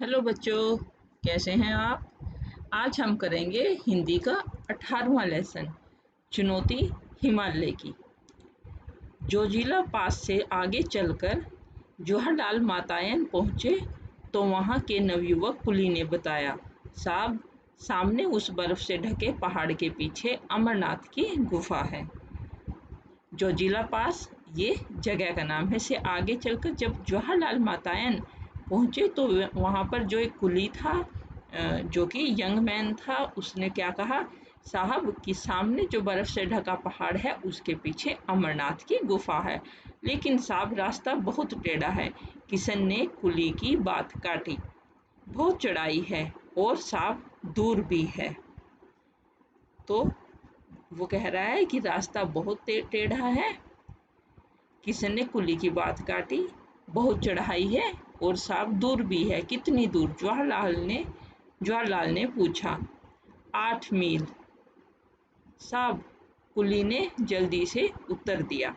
Hello बच्चों, कैसे हैं आप। आज हम करेंगे हिंदी का 18वां लेसन, चुनौती हिमालय की। जोजिला पास से आगे चलकर जवाहरलाल मातायन पहुंचे तो वहां के नवयुवक कुली ने बताया, साहब, सामने उस बर्फ से ढके पहाड़ के पीछे अमरनाथ की गुफा है। जोजिला पास ये जगह का नाम है। से आगे चलकर जब जवाहरलाल मातायन पहुंचे तो वहां पर जो एक कुली था, जो कि यंग मैन था, उसने क्या कहा, साहब कि सामने जो बर्फ से ढका पहाड़ है उसके पीछे अमरनाथ की गुफा है, लेकिन साहब रास्ता बहुत टेढ़ा है। किशन ने कुली की बात काटी, बहुत चढ़ाई है और साहब दूर भी है। तो वो कह रहा है कि रास्ता बहुत टेढ़ा है। किशन ने कुली की बात काटी, बहुत चढ़ाई है और साहब दूर भी है। कितनी दूर? जवाहरलाल ने पूछा। 8 मील साहब, कुली ने जल्दी से उत्तर दिया।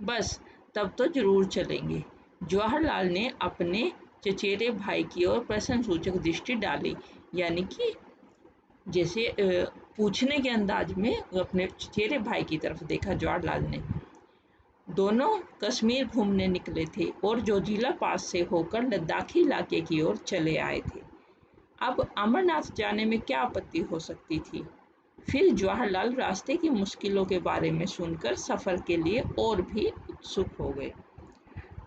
बस तब तो जरूर चलेंगे। जवाहरलाल ने अपने चचेरे भाई की ओर प्रश्न सूचक दृष्टि डाली, यानी कि जैसे पूछने के अंदाज में वो अपने चचेरे भाई की तरफ देखा जवाहरलाल ने। दोनों कश्मीर घूमने निकले थे और जोजिला पास से होकर लद्दाखी इलाके की ओर चले आए थे। अब अमरनाथ जाने में क्या आपत्ति हो सकती थी। फिर जवाहरलाल रास्ते की मुश्किलों के बारे में सुनकर सफ़र के लिए और भी उत्सुक हो गए।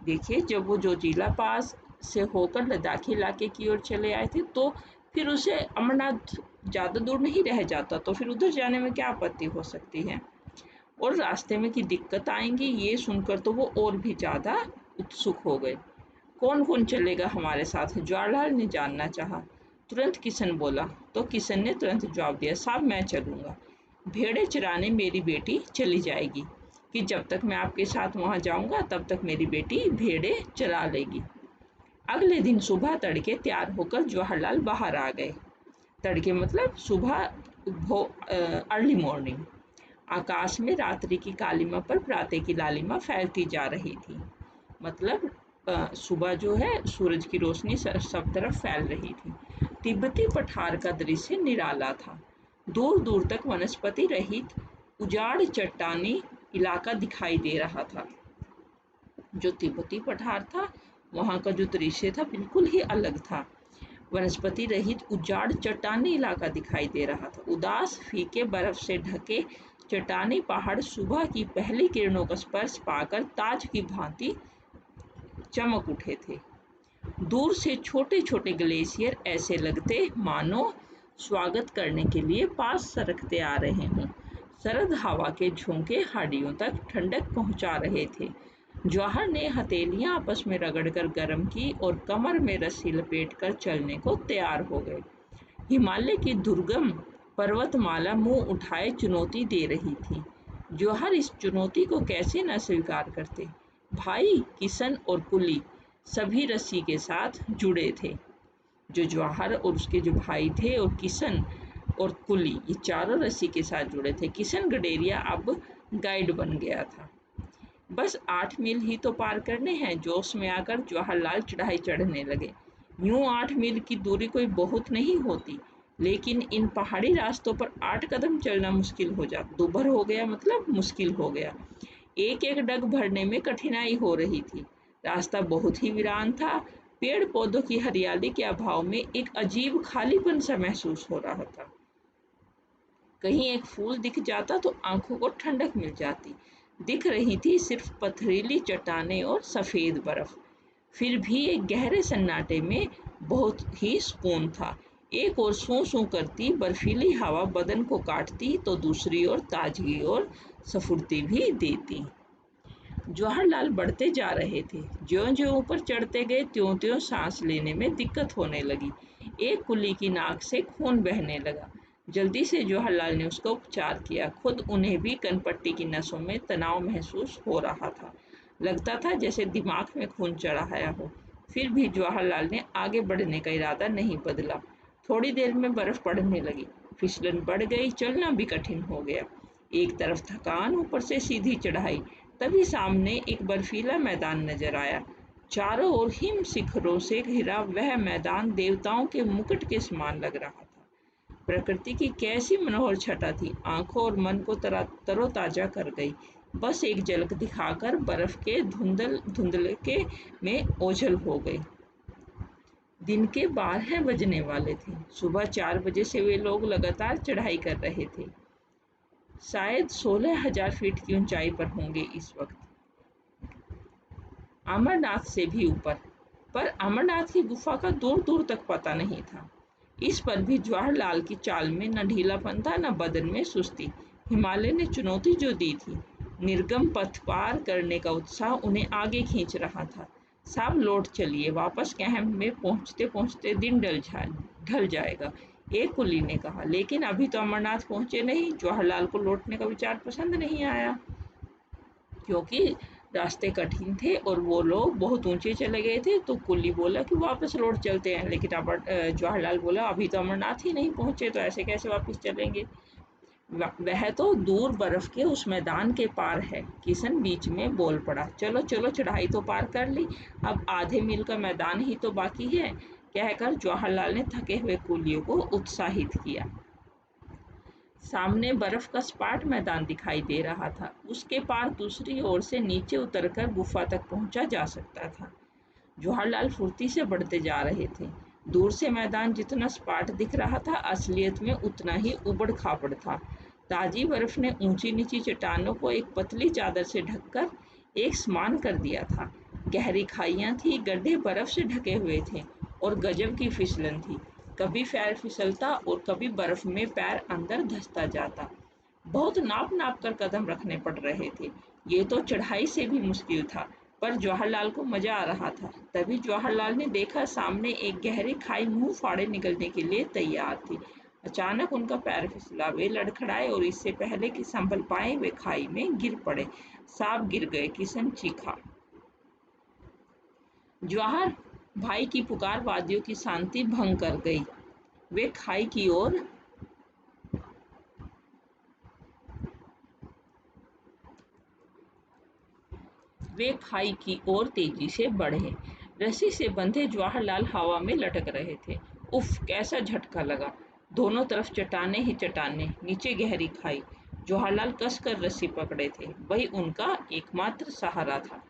देखिए, जब वो जोजिला पास से होकर लद्दाखी इलाके की ओर चले आए थे तो फिर उसे अमरनाथ ज़्यादा दूर नहीं रह जाता, तो फिर उधर जाने में क्या आपत्ति हो सकती है। और रास्ते में की दिक्कत आएंगी ये सुनकर तो वो और भी ज़्यादा उत्सुक हो गए। कौन कौन चलेगा हमारे साथ? जवाहरलाल ने जानना चाहा। तुरंत किशन बोला। तो किशन ने तुरंत जवाब दिया, साहब मैं चलूँगा। भेड़ें चराने मेरी बेटी चली जाएगी कि जब तक मैं आपके साथ वहाँ जाऊँगा तब तक मेरी बेटी भेड़ें चरा लेगी। अगले दिन सुबह तड़के तैयार होकर जवाहरलाल बाहर आ गए। तड़के मतलब सुबह, अर्ली मॉर्निंग। आकाश में रात्रि की कालिमा पर प्रातः की लालिमा फैलती जा रही थी। मतलब सुबह जो है सूरज की रोशनी सब तरफ फैल रही थी। तिब्बती पठार का दृश्य निराला था। दूर दूर तक वनस्पति रहित उजाड़ चट्टानी इलाका दिखाई दे रहा था। जो तिब्बती पठार था वहाँ का जो दृश्य था बिल्कुल ही अलग था। वनस्पति रहित उजाड़ चट्टानी इलाका दिखाई दे रहा था। उदास फीके बर्फ से ढके चट्टानी पहाड़ सुबह की पहली किरणों का स्पर्श पाकर ताज की भांति चमक उठे थे। दूर से छोटे छोटे ग्लेशियर ऐसे लगते मानो स्वागत करने के लिए पास सरकते आ रहे हों। सर्द हवा के झोंके हड्डियों तक ठंडक पहुंचा रहे थे। जवाहर ने हथेलियां आपस में रगड़कर गर्म की और कमर में रस्सी लपेटकर चलने को तैयार हो गए। हिमालय की दुर्गम पर्वतमाला मुंह उठाए चुनौती दे रही थी। जवाहर इस चुनौती को कैसे न स्वीकार करते। भाई किशन और कुली सभी रस्सी के साथ जुड़े थे। जो जवाहर और उसके जो भाई थे और किशन और कुली, ये चारों रस्सी के साथ जुड़े थे। किशन गडेरिया अब गाइड बन गया था। बस 8 मील ही तो पार करने हैं। जोश में आकर जवाहरलाल चढ़ाई चढ़ने लगे। यूं 8 मील की दूरी कोई बहुत नहीं होती, लेकिन इन पहाड़ी रास्तों पर 8 कदम चलना मुश्किल हो जाता। दोपहर हो गया मतलब मुश्किल हो गया। एक एक डग भरने में कठिनाई हो रही थी। रास्ता बहुत ही वीरान था। पेड़ पौधों की हरियाली के अभाव में एक अजीब खालीपन सा महसूस हो रहा था। कहीं एक फूल दिख जाता तो आंखों को ठंडक मिल जाती। दिख रही थी सिर्फ पथरीली चट्टानें और सफ़ेद बर्फ। फिर भी एक गहरे सन्नाटे में बहुत ही सुकून था। एक ओर सूं सूं करती बर्फीली हवा बदन को काटती तो दूसरी ओर ताजगी और स्फूर्ति भी देती। जवाहरलाल बढ़ते जा रहे थे। ज्यों-ज्यों ऊपर चढ़ते गए त्यों-त्यों सांस लेने में दिक्कत होने लगी। एक कुली की नाक से खून बहने लगा। जल्दी से जवाहरलाल ने उसका उपचार किया। खुद उन्हें भी कनपट्टी की नसों में तनाव महसूस हो रहा था। लगता था जैसे दिमाग में खून चढ़ा आया हो। फिर भी जवाहरलाल ने आगे बढ़ने का इरादा नहीं बदला। थोड़ी देर में बर्फ पड़ने लगी। फिसलन बढ़ गई, चलना भी कठिन हो गया। एक तरफ थकान, ऊपर से सीधी चढ़ाई। तभी सामने एक बर्फीला मैदान नजर आया। चारों ओर हिम शिखरों से घिरा वह मैदान देवताओं के मुकुट के समान लग रहा था। प्रकृति की कैसी मनोहर छटा थी, आंखों और मन को तरोताजा कर गई। बस एक झलक दिखाकर बर्फ के धुंधलके में ओझल हो गई। दिन के 12 बजने वाले थे। सुबह 4 बजे से वे लोग लगातार चढ़ाई कर रहे थे। शायद 16,000 फीट की ऊंचाई पर होंगे इस वक्त, अमरनाथ से भी ऊपर। पर अमरनाथ की गुफा का दूर दूर तक पता नहीं था। इस पर भी जवाहरलाल की चाल में न ढीलापन था, न बदन में सुस्ती। हिमालय ने चुनौती जो दी थी, निर्गम पथ पार करने का उत्साह उन्हें आगे खींच रहा था। साहब लौट चलिए, वापस कैंप में पहुंचते पहुंचते दिन ढल जाएगा, एक कुली ने कहा। लेकिन अभी तो अमरनाथ पहुंचे नहीं। जवाहरलाल को लौटने का विचार पसंद नहीं आया, क्योंकि रास्ते कठिन थे और वो लोग बहुत ऊंचे चले गए थे। तो कुल्ली बोला कि वापस लौट चलते हैं, लेकिन जवाहरलाल बोला अभी तो अमरनाथ ही नहीं पहुंचे, तो ऐसे कैसे वापस चलेंगे। वह तो दूर बर्फ के उस मैदान के पार है। किशन बीच में बोल पड़ा, चलो चलो, चढ़ाई तो पार कर ली, अब आधे मील का मैदान ही तो बाकी है, कहकर जवाहरलाल ने थके हुए कुलियों को उत्साहित किया। सामने बर्फ का सपाट मैदान दिखाई दे रहा था। उसके पार दूसरी ओर से नीचे उतरकर गुफा तक पहुंचा जा सकता था। जवाहरलाल फुर्ती से बढ़ते जा रहे थे। दूर से मैदान जितना सपाट दिख रहा था, असलियत में उतना ही उबड़ खाबड़ था। ताजी बर्फ ने ऊंची नीची चट्टानों को एक पतली चादर से ढककर एक समान कर दिया था। गहरी खाइयां थी, गड्ढे बर्फ से ढके हुए थे और गजब की फिसलन थी। कभी पैर फिसलता और कभी बर्फ में पैर अंदर धंसता जाता। बहुत नाप नाप कर कदम रखने पड़ रहे थे। ये तो चढ़ाई से भी मुश्किल था, पर जवाहरलाल को मजा आ रहा था। तभी जवाहरलाल ने देखा, सामने एक गहरी खाई मुंह फाड़े निकलने के लिए तैयार थी। अचानक उनका पैर फिसला, वे लड़खड़ाए और इससे पहले कि संभल पाए वे खाई में गिर पड़े। सांप गिर गए, किशन चीखा। जवाहर भाई की पुकार वादियों की शांति भंग कर गई। वे खाई की ओर तेजी से बढ़े। रस्सी से बंधे जवाहरलाल हवा में लटक रहे थे। उफ, कैसा झटका लगा। दोनों तरफ चट्टाने ही चट्टाने, नीचे गहरी खाई। जवाहरलाल कसकर रस्सी पकड़े थे, वही उनका एकमात्र सहारा था।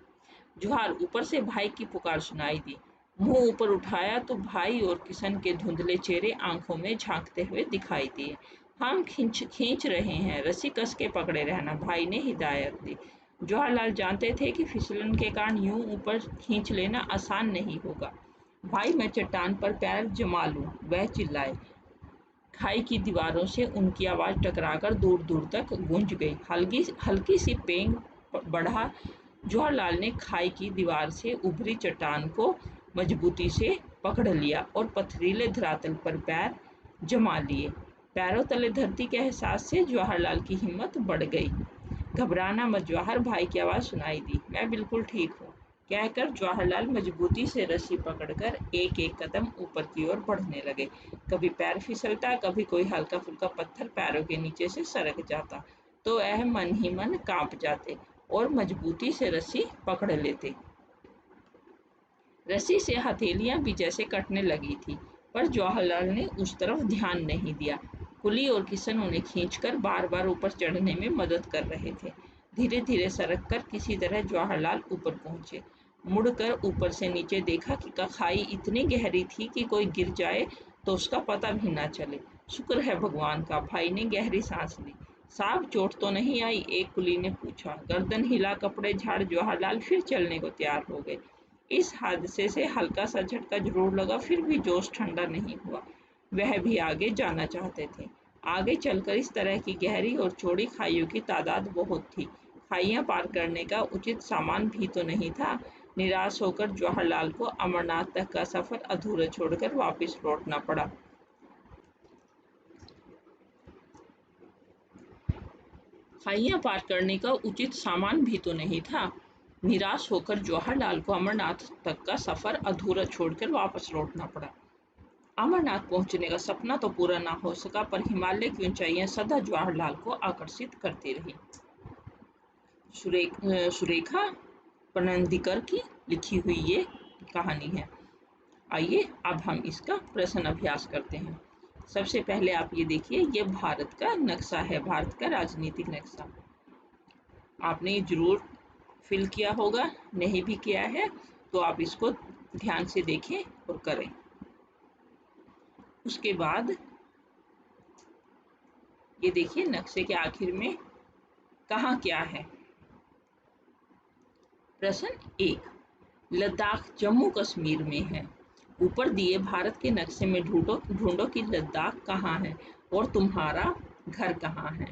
जुहार, ऊपर से भाई की पुकार सुनाई दी। मुंह ऊपर उठाया तो भाई और किशन के धुंधले चेहरे आंखों में झांकते हुए दिखाई दिए। हम खींच खींच रहे हैं, रस्सी कस के पकड़े रहना, भाई ने हिदायत दी। जवाहरलाल जानते थे कि फिसलन के कारण यूं ऊपर खींच लेना आसान नहीं होगा। भाई, मैं चट्टान पर पैर जमा लूं, वह चिल्लाए। खाई की दीवारों से उनकी आवाज टकराकर दूर दूर तक गूंज गई। हल्की हल्की सी पेंग बढ़ा। जवाहरलाल ने खाई की दीवार से उभरी चट्टान को मजबूती से पकड़ लिया और पथरीले धरातल पर पैर जमा लिए। पैरों तले धरती के एहसास से जवाहरलाल की हिम्मत बढ़ गई। घबराना मत जवाहर, भाई की आवाज सुनाई दी। मैं बिल्कुल ठीक हूँ, कहकर जवाहरलाल मजबूती से रस्सी पकड़कर एक एक कदम ऊपर की ओर बढ़ने लगे। कभी पैर फिसलता, कभी कोई हल्का फुल्का पत्थर पैरों के नीचे से सरक जाता, तो वह मन ही मन कांप जाते और मजबूती से रस्सी पकड़ लेते। रस्सी से हथेलियां भी जैसे कटने लगी थी, पर जवाहरलाल ने उस तरफ ध्यान नहीं दिया। कुली और किशन उन्हें खींचकर बार बार ऊपर चढ़ने में मदद कर रहे थे। धीरे धीरे सरक कर किसी तरह जवाहरलाल ऊपर पहुंचे। मुड़कर ऊपर से नीचे देखा कि खाई इतनी गहरी थी कि कोई गिर जाए तो उसका पता भी ना चले। शुक्र है भगवान का, भाई ने गहरी सांस ली। साहब, चोट तो नहीं आई? एक कुली ने पूछा। गर्दन हिला, कपड़े झाड़ जवाहरलाल फिर चलने को तैयार हो गए। इस हादसे से हल्का सा झटका जरूर लगा, फिर भी जोश ठंडा नहीं हुआ। वह भी आगे जाना चाहते थे। आगे चलकर इस तरह की गहरी और चौड़ी खाइयों की तादाद बहुत थी। खाइयां पार करने का उचित सामान भी तो नहीं था। निराश होकर जवाहरलाल को अमरनाथ तक का सफर अधूरा छोड़कर वापस लौटना पड़ा। खाइयां पार करने का उचित सामान भी तो नहीं था। निराश होकर जवाहरलाल को अमरनाथ तक का सफर अधूरा छोड़कर वापस लौटना पड़ा। अमरनाथ पहुंचने का सपना तो पूरा ना हो सका, पर हिमालय की ऊंचाइयां सदा जवाहरलाल को आकर्षित करती रही। सुरेखा पनंदीकर की लिखी हुई ये कहानी है। आइए अब हम इसका प्रश्न अभ्यास करते हैं। सबसे पहले आप ये देखिए, ये भारत का नक्शा है, भारत का राजनीतिक नक्शा। आपने ये जरूर फिल किया होगा, नहीं भी किया है तो आप इसको ध्यान से देखें और करें। उसके बाद ये देखिए नक्शे के आखिर में कहाँ क्या है। प्रश्न 1, लद्दाख जम्मू कश्मीर में है। ऊपर दिए भारत के नक्शे में ढूंढो कि लद्दाख कहाँ है और तुम्हारा घर कहाँ है।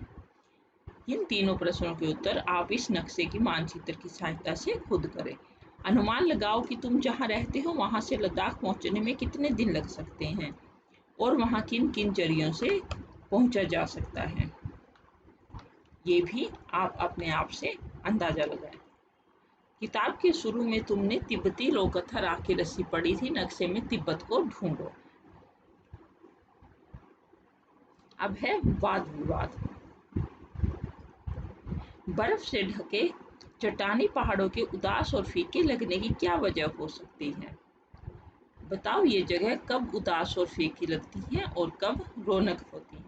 इन तीनों प्रश्नों के उत्तर आप इस नक्शे की मानचित्र की सहायता से खुद करें। अनुमान लगाओ कि तुम जहाँ रहते हो वहाँ से लद्दाख पहुँचने में कितने दिन लग सकते हैं और वहाँ किन किन जरियों से पहुँचा जा सकता है। ये भी आप अपने आप से अंदाजा लगाएं। किताब के शुरू में तुमने तिब्बती लोककथा राख की रस्सी पढ़ी थी, नक्शे में तिब्बत को ढूंढो। अब है वाद विवाद। बर्फ से ढके चट्टानी पहाड़ों के उदास और फीके लगने की क्या वजह हो सकती है। बताओ ये जगह कब उदास और फीकी लगती है और कब रौनक होती है।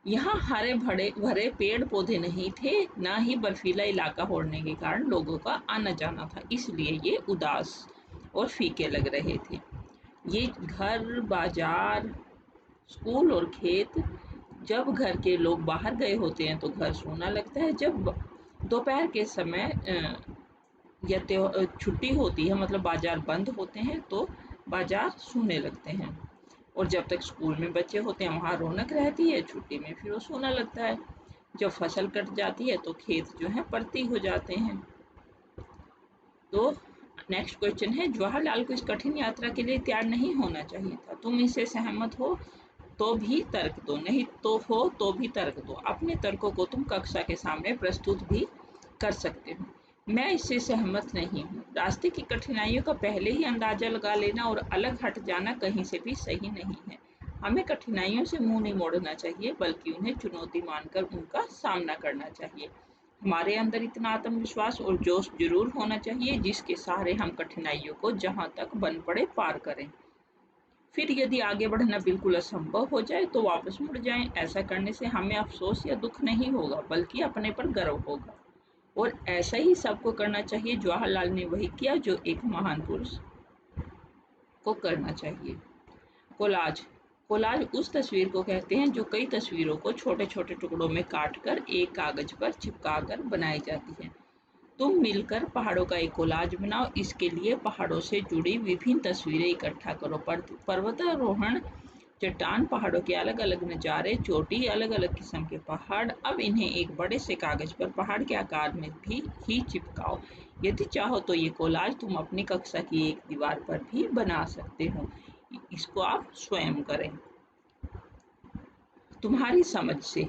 यहाँ हरे भरे पेड़ पौधे नहीं थे, ना ही बर्फीला इलाका होने के कारण लोगों का आना जाना था, इसलिए ये उदास और फीके लग रहे थे। ये घर, बाजार, स्कूल और खेत, जब घर के लोग बाहर गए होते हैं तो घर सूना लगता है। जब दोपहर के समय या छुट्टी होती है, मतलब बाजार बंद होते हैं, तो बाजार सूने लगते हैं। और जब तक स्कूल में बच्चे होते हैं वहाँ रौनक रहती है, छुट्टी में फिर वो सोना लगता है। जब फसल कट जाती है तो खेत जो है परती हो जाते हैं। तो नेक्स्ट क्वेश्चन है, जवाहरलाल को इस कठिन यात्रा के लिए तैयार नहीं होना चाहिए था। तुम इससे सहमत हो तो भी तर्क दो, नहीं तो हो तो भी तर्क दो। अपने तर्कों को तुम कक्षा के सामने प्रस्तुत भी कर सकते हो। मैं इससे सहमत नहीं हूँ। रास्ते की कठिनाइयों का पहले ही अंदाजा लगा लेना और अलग हट जाना कहीं से भी सही नहीं है। हमें कठिनाइयों से मुंह नहीं मोड़ना चाहिए, बल्कि उन्हें चुनौती मानकर उनका सामना करना चाहिए। हमारे अंदर इतना आत्मविश्वास और जोश जरूर होना चाहिए जिसके सहारे हम कठिनाइयों को जहाँ तक बन पड़े पार करें। फिर यदि आगे बढ़ना बिल्कुल असंभव हो जाए तो वापस मुड़ जाएं। ऐसा करने से हमें अफसोस या दुख नहीं होगा, बल्कि अपने पर गर्व होगा। और ऐसा ही सबको करना चाहिए। जवाहरलाल ने वही किया जो एक महान पुरुष को करना चाहिए। कोलाज। कोलाज उस तस्वीर को कहते हैं जो कई तस्वीरों को छोटे छोटे टुकड़ों में काटकर एक कागज पर चिपकाकर बनाई जाती है। तुम मिलकर पहाड़ों का एक कोलाज बनाओ। इसके लिए पहाड़ों से जुड़ी विभिन्न तस्वीरें इकट्ठा करो। पर्वतारोहण, चट्टान, पहाड़ों के अलग अलग नज़ारे, चोटी, अलग अलग किस्म के पहाड़। अब इन्हें एक बड़े से कागज पर पहाड़ के आकार में भी ही चिपकाओ। यदि चाहो तो ये कोलाज तुम अपनी कक्षा की एक दीवार पर भी बना सकते हो। इसको आप स्वयं करें। तुम्हारी समझ से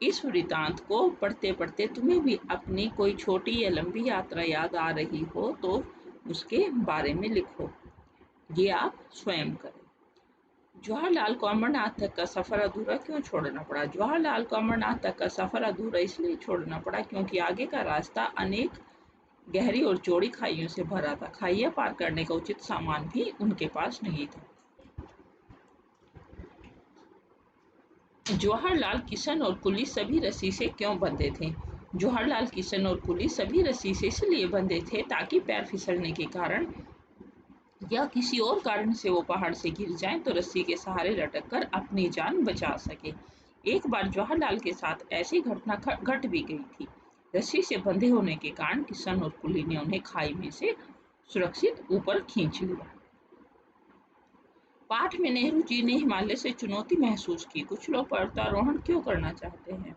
इस वृतांत को पढ़ते पढ़ते तुम्हें भी अपनी कोई छोटी या लंबी यात्रा याद आ रही हो तो उसके बारे में लिखो। ये आप स्वयं करें। जवाहरलाल को अमरनाथ तक का सफ़र अधूरा क्यों छोड़ना पड़ा। जवाहरलाल को अमरनाथ तक का सफ़र अधूरा इसलिए छोड़ना पड़ा क्योंकि आगे का रास्ता अनेक गहरी और चौड़ी खाइयों से भरा था। खाइयां पार करने का उचित सामान भी उनके पास नहीं था। जवाहरलाल, किशन और कुली सभी रस्सी से क्यों बंधे थे। जवाहरलाल, किशन और कुली सभी रस्सी से इसलिए बंधे थे ताकि पैर फिसलने के कारण या किसी और कारण से वो पहाड़ से गिर जाएं तो रस्सी के सहारे लटक कर अपनी जान बचा सके। एक बार जवाहरलाल के साथ ऐसी घटना घट भी गई थी। रस्सी से बंधे होने के कारण किशन और कुली ने उन्हें खाई में से सुरक्षित ऊपर खींच लिया। पाठ में नेहरू जी ने हिमालय से चुनौती महसूस की। कुछ लोग पर्वतारोहण क्यों करना चाहते हैं।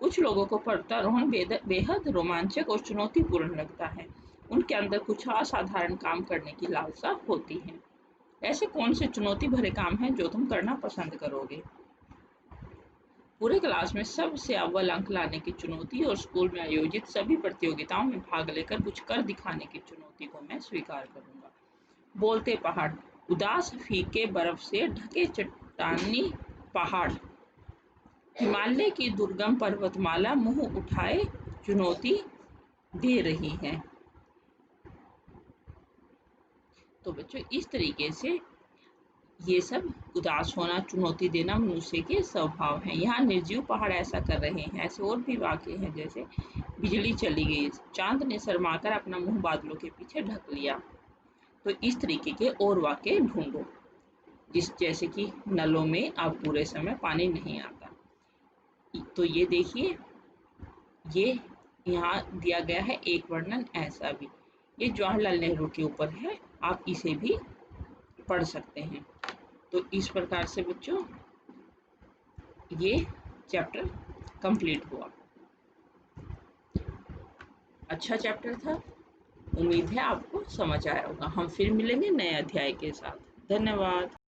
कुछ लोगों को पर्वतारोहण बेहद रोमांचक और चुनौतीपूर्ण लगता है। उनके अंदर कुछ असाधारण काम करने की लालसा होती है। ऐसे कौन से चुनौती भरे काम हैं जो तुम करना पसंद करोगे। पूरे क्लास में सबसे अव्वल अंक लाने की चुनौती और स्कूल में आयोजित सभी प्रतियोगिताओं में भाग लेकर कुछ कर दिखाने की चुनौती को मैं स्वीकार करूंगा। बोलते पहाड़। उदास फीके बर्फ से ढके चट्टानी पहाड़ हिमालय की दुर्गम पर्वतमाला मुंह उठाए चुनौती दे रही है। तो बच्चों इस तरीके से ये सब उदास होना, चुनौती देना मनुष्य के स्वभाव है। यहाँ निर्जीव पहाड़ ऐसा कर रहे हैं। ऐसे और भी वाक्य हैं, जैसे बिजली चली गई, चांद ने शर्माकर अपना मुंह बादलों के पीछे ढक लिया। तो इस तरीके के और वाक्य ढूंढो, जैसे कि नलों में अब पूरे समय पानी नहीं आता। तो ये देखिए, ये यहाँ दिया गया है एक वर्णन ऐसा भी। ये जवाहरलाल नेहरू के ऊपर है, आप इसे भी पढ़ सकते हैं। तो इस प्रकार से बच्चों ये चैप्टर कंप्लीट हुआ। अच्छा चैप्टर था, उम्मीद है आपको समझ आया होगा। हम फिर मिलेंगे नए अध्याय के साथ। धन्यवाद।